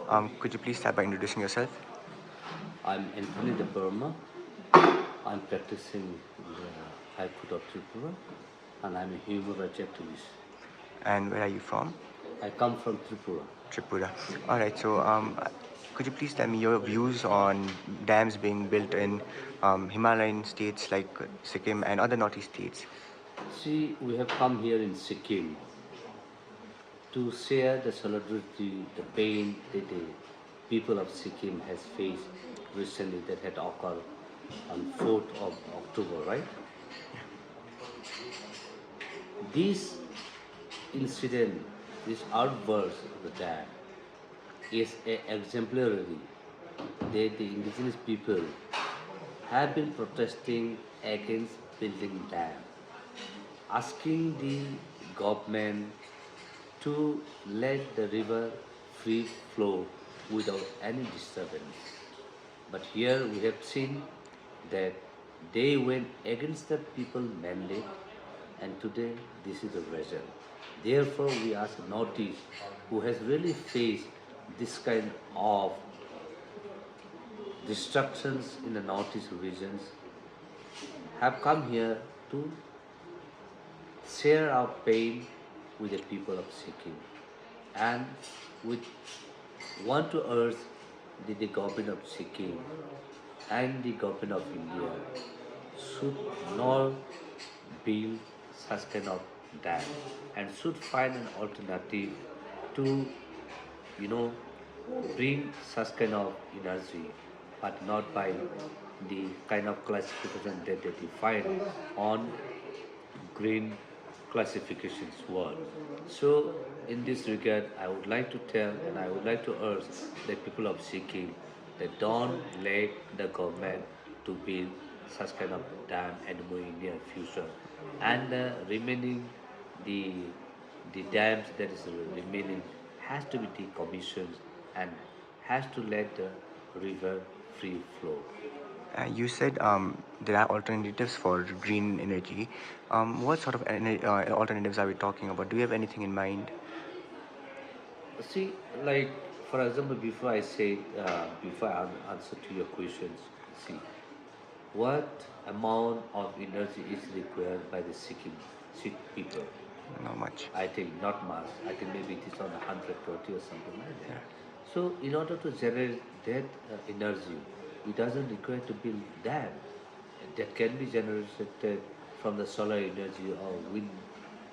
Could you please start by introducing yourself? I'm Anthony de Burma. I'm practicing in the High Court of Tripura, and I'm a human rights activist. And where are you from? I come from Tripura. Tripura. All right. So, could you please tell me your views on dams being built in Himalayan states like Sikkim and other northeast states? See, we have come here in Sikkim to share the solidarity, the pain that the people of Sikkim has faced recently that had occurred on 4th of October, right? This incident, this outburst of the dam is exemplary that the indigenous people have been protesting against building dam, asking the government to let the river free flow without any disturbance. But here we have seen that they went against the people mandate, and today this is the result. Therefore, we ask Northeast, who has really faced this kind of destructions in the Northeast regions, have come here to share our pain with the people of Sikkim, and we want to urge the government of Sikkim and the government of India should not build such kind of dam and should find an alternative to, you know, bring such kind of energy, but not by the kind of classification that they define on green classifications world. So in this regard, I would like to tell and I would like to urge the people of Sikkim that don't let the government to build such kind of dam anymore in near future. And the the dams that is remaining has to be decommissioned and has to let the river free flow. You said there are alternatives for green energy. What sort of alternatives are we talking about? Do you have anything in mind? See, like for example, before I say, before I answer to your questions, see, what amount of energy is required by the Sikh people? Not much. I think not much. I think maybe it is on 120 or something like Yeah. that. So, in order to generate that energy, it doesn't require to build dam. That can be generated from the solar energy or wind,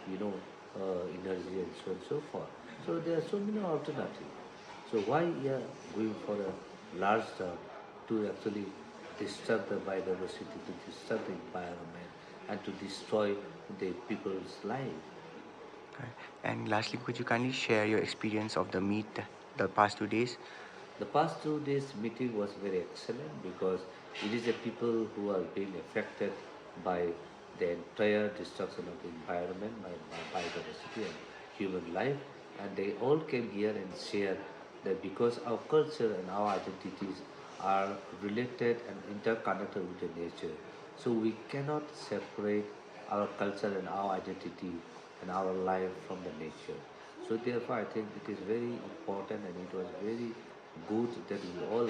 you know, energy and so on and so forth. So there are so many alternatives. So why we are going for a large dam to actually disturb the biodiversity, to disturb the environment, and to destroy the people's life? Okay. And lastly, could you kindly share your experience of the meet the past 2 days? The past 2 days meeting was very excellent because it is the people who are being affected by the entire destruction of the environment, by biodiversity and human life, and they all came here and shared that because our culture and our identities are related and interconnected with the nature, so we cannot separate our culture and our identity and our life from the nature. So therefore, I think it is very important and it was very good that we all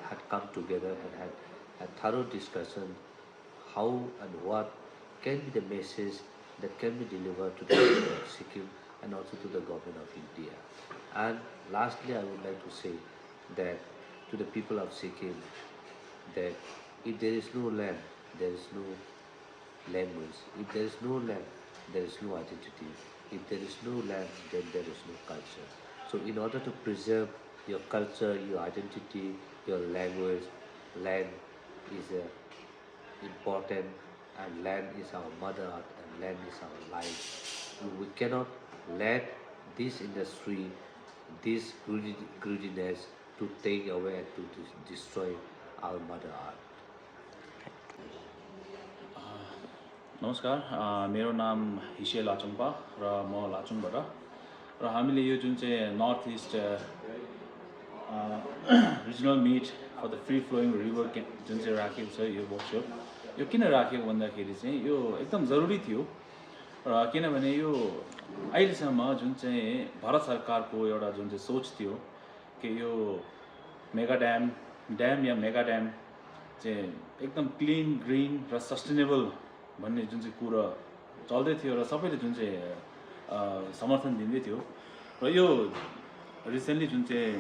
had come together and had a thorough discussion how and what can be the message that can be delivered to the people of Sikkim and also to the government of India. And lastly, I would like to say that to the people of Sikkim that if there is no land, there is no language. If there is no land, there is no identity. If there is no land, then there is no culture. So in order to preserve your culture, your identity, your language, land is important, and land is our mother earth and land is our life. We cannot let this industry, this greediness to take away and to destroy our mother earth. नमस्कार मेरो नाम हिसे लाचुङपा र म लाचुङबाट र हामीले यो जुन चाहिँ north east regional meet for the free flowing river जुन चाहिँ राखेको छ यो वर्कसप यो किन राखेको भन्दाखेरि चाहिँ यो एकदम जरुरी थियो र किनभने यो अहिलेसम्म जुन चाहिँ भारत सरकारको एउटा जुन चाहिँ सोच थियो कि यो मेगा ड्याम या मेगा ड्याम चाहिँ एकदम क्लिन ग्रिन र सस्टेनेबल भन्ने जुन चाहिँ कुरा चल्दै थियो र सबैले जुन चाहिँ समर्थन दिँदै थियो र यो रिसेन्टली जुन चाहिँ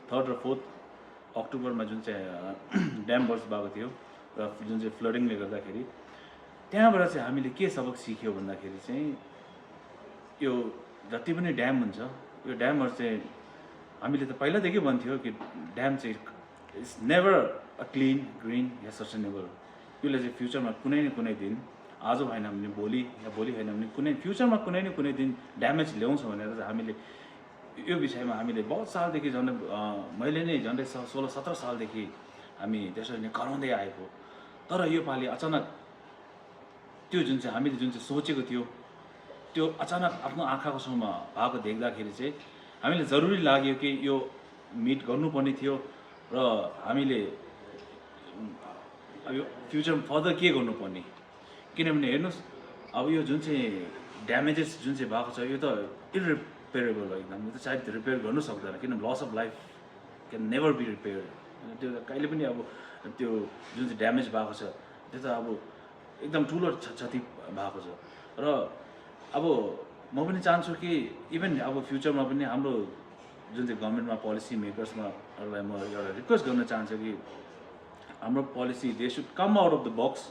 3rd र 4th अक्टोबरमा जुन चाहिँ ड्याम बर्स्ट भएको थियो र जुन चाहिँ फ्लडिङले गर्दाखेरि त्यहाँबाट चाहिँ हामीले के सबक सिक्यो भन्दाखेरि चाहिँ यो जति पनि ड्याम हुन्छ यो ड्यामहरू चाहिँ हामीले त पहिलादेखि भन्थ्यो कि ड्याम चाहिँ it's never a clean green या सस्टेनेबल यसले चाहिँ फ्युचरमा कुनै न कुनै दिन आज भएन भने भोलि या भोलि होइन भने कुनै फ्युचरमा कुनै न कुनै दिन ड्यामेज ल्याउँछ भनेर चाहिँ हामीले यो विषयमा हामीले बहुत सालदेखि झन्डै मैले नै झन्डै 16-17 सालदेखि हामी त्यसरी नै कराउँदै आएको तर योपालि अचानक त्यो जुन चाहिँ हामीले जुन चाहिँ सोचेको थियो त्यो अचानक आफ्नो आँखाको छेउमा भएको देख्दाखेरि चाहिँ हामीले जरुरी लाग्यो कि यो मिट गर्नुपर्ने थियो र हामीले अब यो फ्युचरमा फर्दर के गर्नुपर्ने किनभने हेर्नुहोस् अब यो जुन चाहिँ ड्यामेजेस जुन चाहिँ भएको छ यो त इरिपेयरेबल हो एकदम यो त सायद रिपेयर गर्नु सक्दैन किनभने लस of life can never be repair त्यो त कहिले पनि अब त्यो जुन चाहिँ ड्यामेज भएको छ त्यो त अब एकदम ठुलो क्षति भएको छ र अब म पनि चाहन्छु कि इभन अब फ्युचरमा पनि हाम्रो जुन चाहिँ गभर्मेन्टमा पोलिसी मेकर्समाहरूलाई म एउटा रिक्वेस्ट गर्न चाहन्छु कि हाम्रो policy they should come out of the box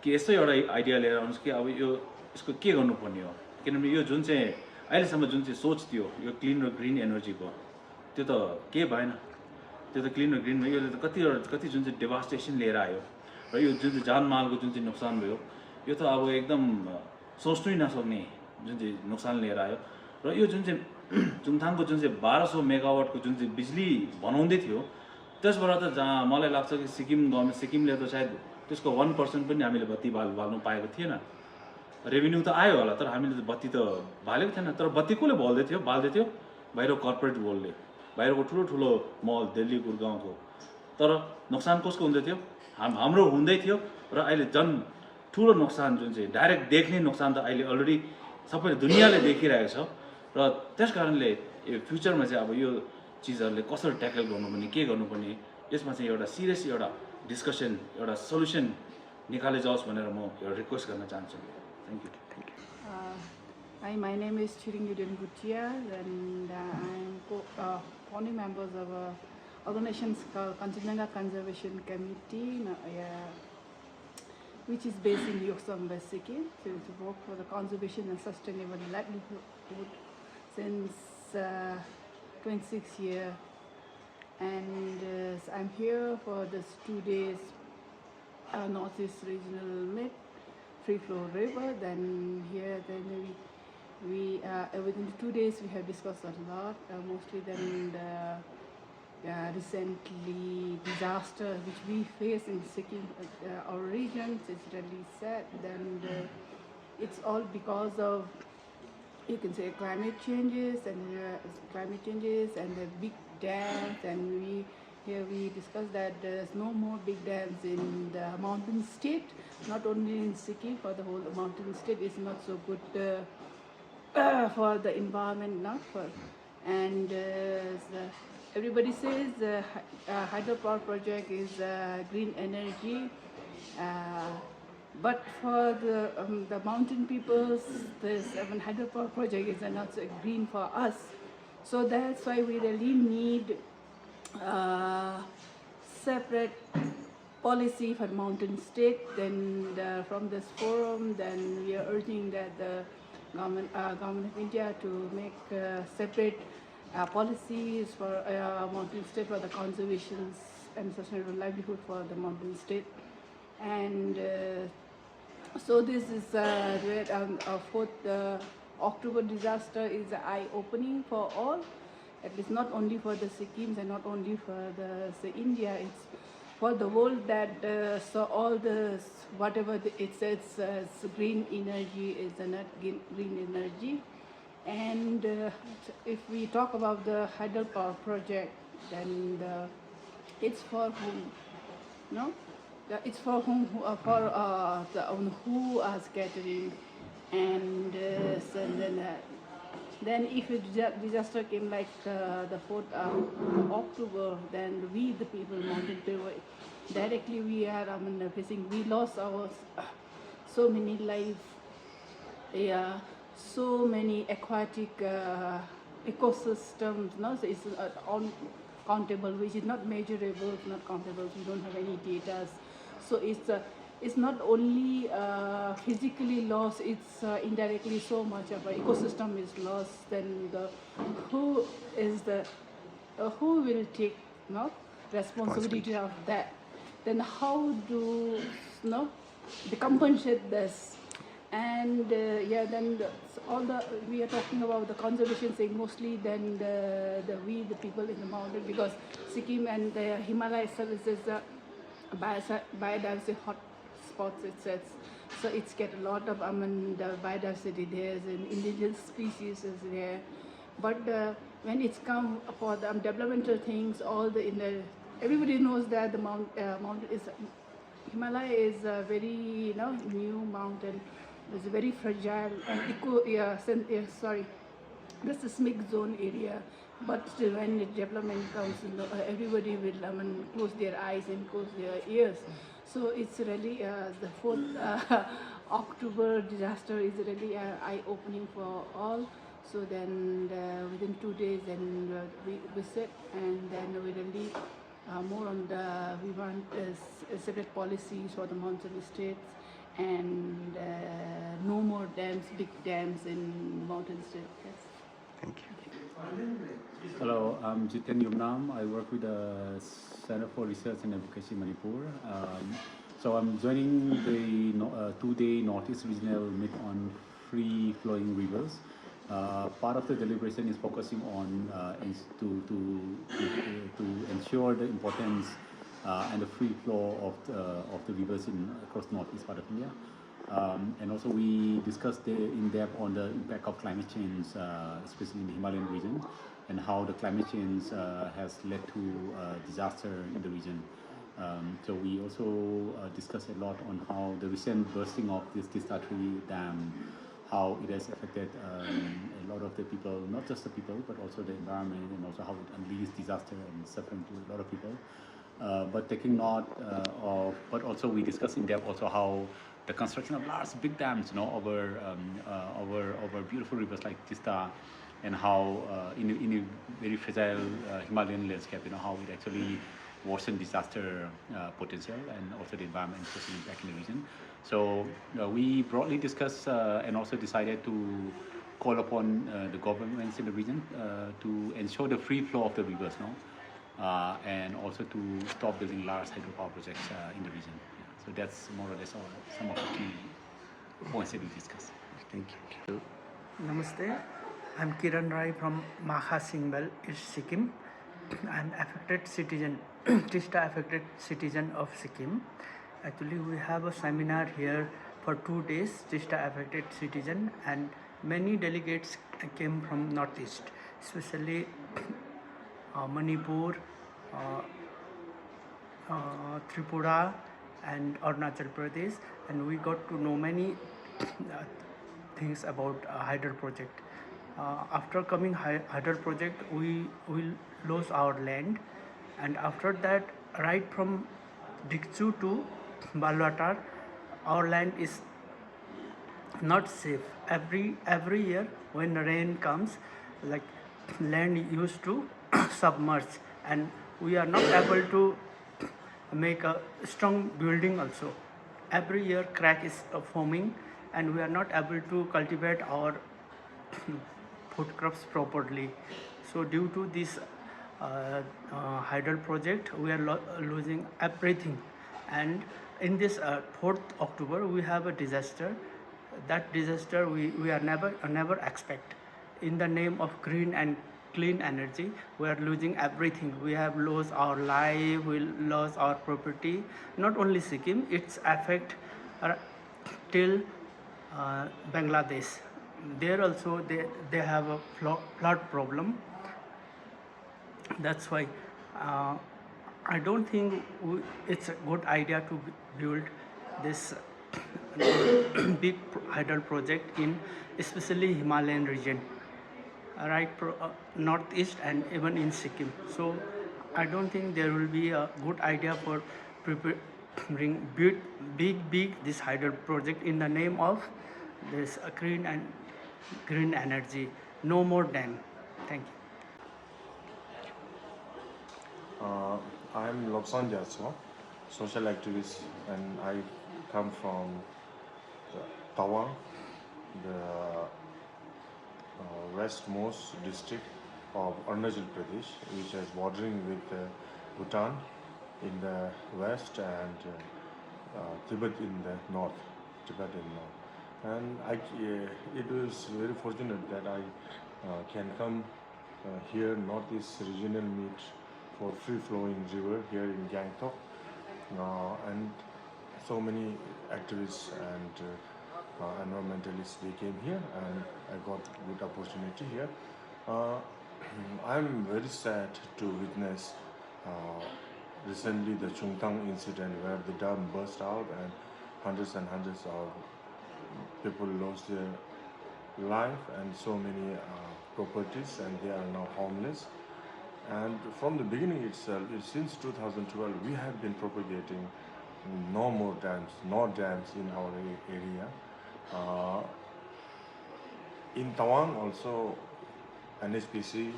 कि यस्तो एउटा आइडिया लिएर आउनुहोस् कि अब यो यसको के गर्नुपर्ने हो किनभने यो जुन चाहिँ अहिलेसम्म जुन चाहिँ सोच थियो यो क्लिन र ग्रिन एनर्जीको त्यो त के भएन त्यो त क्लिन र ग्रिनमा यसले त कति जुन चाहिँ डेभास्टेसन लिएर आयो र यो जुन चाहिँ जानमालको जुन चाहिँ नोक्सान भयो यो त अब एकदम सोच्नै नसक्ने जुन चाहिँ नोक्सान लिएर आयो र यो जुन चाहिँ चुङथाङको जुन चाहिँ 1200 मेगावाटको जुन चाहिँ बिजुली बनाउँदै थियो त्यसबाट त जहाँ मलाई लाग्छ कि सिक्किमले त सायद त्यसको 1% पनि हामीले बत्ती बाल्नु पाएको थिएन रेभेन्यू त आयो होला तर हामीले त बत्ती त बालेको थिएन तर बत्ती कसले बाल्दै थियो बाहिर कर्पोरेट वर्ल्डले बाहिरको ठुलो मल दिल्ली गुडगाउँको तर नोक्सान कसको हुँदै थियो हाम्रो हुँदै थियो र अहिले झन् ठुलो नोक्सान जुन चाहिँ डाइरेक्ट देख्ने नोक्सान त अहिले अलरेडी सबै दुनियाँले देखिरहेको छ र त्यस कारणले यो फ्युचरमा चाहिँ अब यो चिजहरूले कसरी ट्याकल गर्नुपर्ने के गर्नुपर्ने यसमा चाहिँ एउटा सिरियस एउटा डिस्कसन एउटा सल्युसन निकाले जाओस् भनेर म एउटा रिक्वेस्ट गर्न चाहन्छु thank you Hi, my name is Chiringudin Gutia and I'm founding members of a organization called Kanchenjunga Conservation Committee, which is based in Yoksam, Sikkim, to work for the conservation and sustainable livelihood since 26 years. And I'm here for this 2 days Northeast Regional Meet, Free Flow River. Then we within 2 days we have discussed a lot, mostly then the recently disaster which we face in Sikkim, our region. It's really sad. Then it's all because of, you can say, climate changes and the big dams. And we discussed that there's no more big dams in the mountain state, not only in Sikkim, for the whole mountain state is not so good for the environment, not for. And everybody says hydropower project is green energy, but for the mountain peoples, this hydropower project is not so green for us. So that's why we really need separate policy for mountain state. Then from this forum, then we are urging that the government of India to make separate policies for mountain state for the conservation and sustainable livelihood for the mountain state. And so this is where 4th October disaster is eye-opening for all. At least not only for the Sikkims and not only for the India, it's for the world that so all the whatever it says green energy is not green energy. And if we talk about the hydropower project, then it's for whom? No, it's for whom? Who are scattering, and so then Then if a disaster came like the 4th October, then we the people, mountain people, directly we are facing, we lost our so many life, yeah, so many aquatic ecosystems, no, so it's uncountable, which is not measurable, it's not countable, we don't have any data. So it's not only physically lost, it's indirectly so much of an ecosystem is lost. Then who is the who will take no responsibility of that? Then how do no they compensate this? And yeah, then all the we are talking about the conservation thing mostly. Then the people in the mountain, because Sikkim and the Himalaya itself is biodiversity hot spots. It says so. It's get a lot of the biodiversity there, and indigenous species is there. But when it's come for the developmental things, all the in the everybody knows that the mountain is Himalaya is a very new mountain. It's very fragile and sorry, the seismic zone area. But still, when the development comes, everybody will close their eyes and close their ears. So it's really the 4th October disaster is really eye-opening for all. So then within 2 days, then we sit, and then we really more on we want separate policies for the mountain states, and no more dams, big dams in mountain states. Yes. Thank you. Hello, I'm Jiten Yumnam. I work with the Center for Research and Advocacy Manipur. So I'm joining the 2-day Northeast Regional Meet on Free Flowing Rivers. Part of the deliberation is focusing on to ensure the importance and the free flow of the rivers across northeast part of India. And also we discussed in depth on the impact of climate change, especially in the Himalayan region, and how the climate change has led to disaster in the region. So we also discussed a lot on how the recent bursting of this Teesta Dam, how it has affected a lot of the people, not just the people, but also the environment, and also how it unleashed disaster and suffering to a lot of people. But taking note of, but also we discussed in depth also how the construction of large big dams, over beautiful rivers like Teesta, and how in a very fragile Himalayan landscape, how it actually worsen disaster potential and also the environment social impact in the region. So we broadly discussed and also decided to call upon the governments in the region to ensure the free flow of the rivers, and also to stop building large hydropower projects in the region. So that's more or less some of the key points that we discussed. Thank you. Namaste. I'm Kiran Rai from Makha Singbal, East Sikkim. I'm affected citizen, Teesta affected citizen of Sikkim. Actually, we have a seminar here for 2 days, Teesta affected citizen, and many delegates came from Northeast, especially Manipur, Tripura, and Arunachal Pradesh, and we got to know many things about Hydel project. After coming Hydel project, we will lose our land, and after that, right from Dikchu to Balwatar, our land is not safe. Every year when rain comes, like land used to submerge, and we are not able to make a strong building also. Every year crack is forming, and we are not able to cultivate our food crops properly. So due to this Hydel project, we are losing everything. And in this 4th October, we have a disaster. That disaster we are never expect. In the name of green and clean energy, we are losing everything. We have lost our life, we lost our property. Not only Sikkim, it's affect till Bangladesh. There also they have a flood problem. That's why I don't think it's a good idea to build this big hydel project in especially Himalayan region. northeast and even in Sikkim. So I don't think there will be a good idea for preparing big this hydro project in the name of this green energy. No more dam. Thank you. I'm Lobsan Jaswa, social activist, and I come from Tawang, the westmost district of Arunachal Pradesh, which is bordering with Bhutan in the west and Tibet in the north. And it was very fortunate that I can come here, Northeast Regional Meet for free-flowing river here in Gangtok, and so many activists and environmentalists, they came here, and I got good opportunity here. I'm very sad to witness recently the Chungtang incident where the dam burst out and hundreds of people lost their life and so many properties, and they are now homeless. And from the beginning itself, since 2012, we have been propagating no more dams, no dams in our area. In Tawang also, NHPC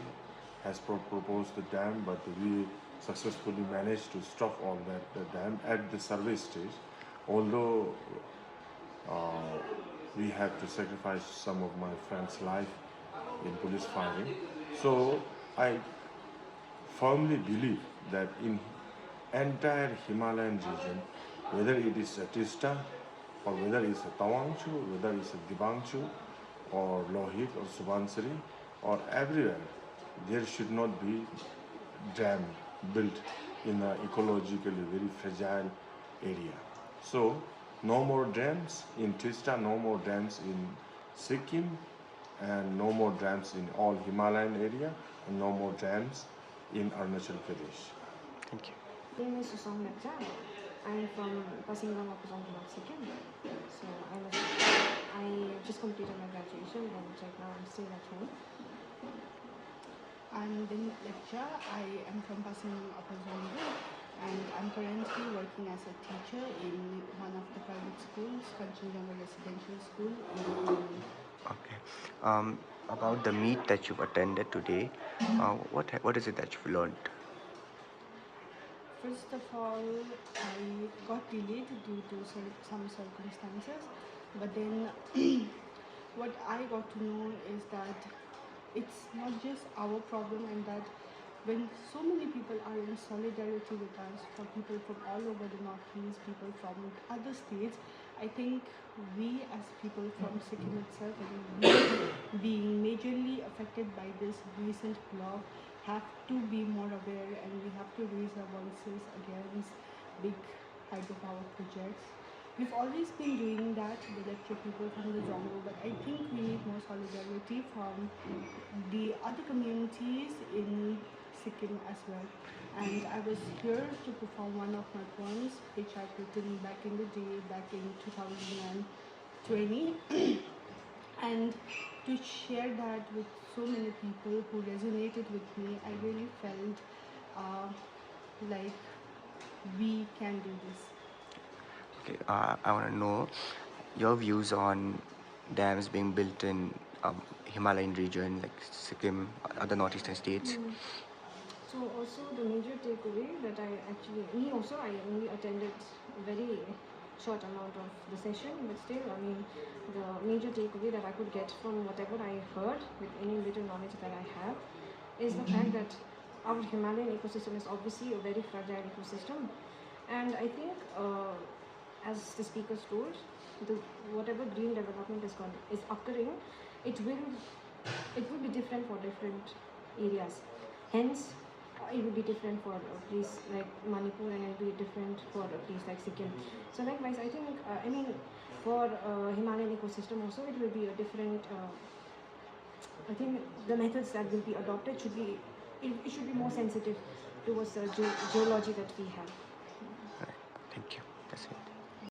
has proposed the dam, but we successfully managed to stop all the dam at the survey stage. Although we had to sacrifice some of my friends' life in police firing. So I firmly believe that in entire Himalayan region, whether it is a Teesta or whether it is a Tawangchu, whether it is a Dibangchu or Lohit or Subansiri or everywhere, there should not be dam built in an ecologically very fragile area. So no more dams in Teesta, no more dams in Sikkim, and no more dams in all Himalayan area, and no more dams in Arunachal Pradesh. Thank you. My name is Susam Lepcha. I'm from Pasingam representing of Sikkim. So I just completed my graduation and right now I'm still at home. I'm Din Lepcha. I am from Pasing Upper Zongo, and I'm currently working as a teacher in one of the private schools, Kanchenjunga Residential School in Delhi. Okay. About the meet that you've attended today, what is it that you've learned? First of all, I got delayed due to some circumstances, but then what I got to know is that it's not just our problem, and that when so many people are in solidarity with us, for people from all over the Northeast, people from other states, I think we as people from Sikkim itself, and we being majorly affected by this recent law, have to be more aware, and we have to raise our voices against big hydropower projects. We've always been doing that, the lecture people from the Zongo, but I think we need more solidarity from the other communities in Sikkim as well. And I was here to perform one of my poems, which I've written back in the day, back in 2020, and to share that with so many people who resonated with me, I really felt like we can do this. Okay. I want to know your views on dams being built in Himalayan region like Sikkim, other northeastern states. So also the major takeaway that I only attended a very short amount of the session, but still, I mean, the major takeaway that I could get from whatever I heard with any little knowledge that I have is the fact that our Himalayan ecosystem is obviously a very fragile ecosystem, and I think as the speakers told, whatever green development is occurring, it will be different for different areas. Hence, it will be different for a place like Manipur, and it will be different for a place like Sikkim. So likewise, I think, for Himalayan ecosystem also, it will be a different, I think the methods that will be adopted should be more sensitive towards the geology that we have.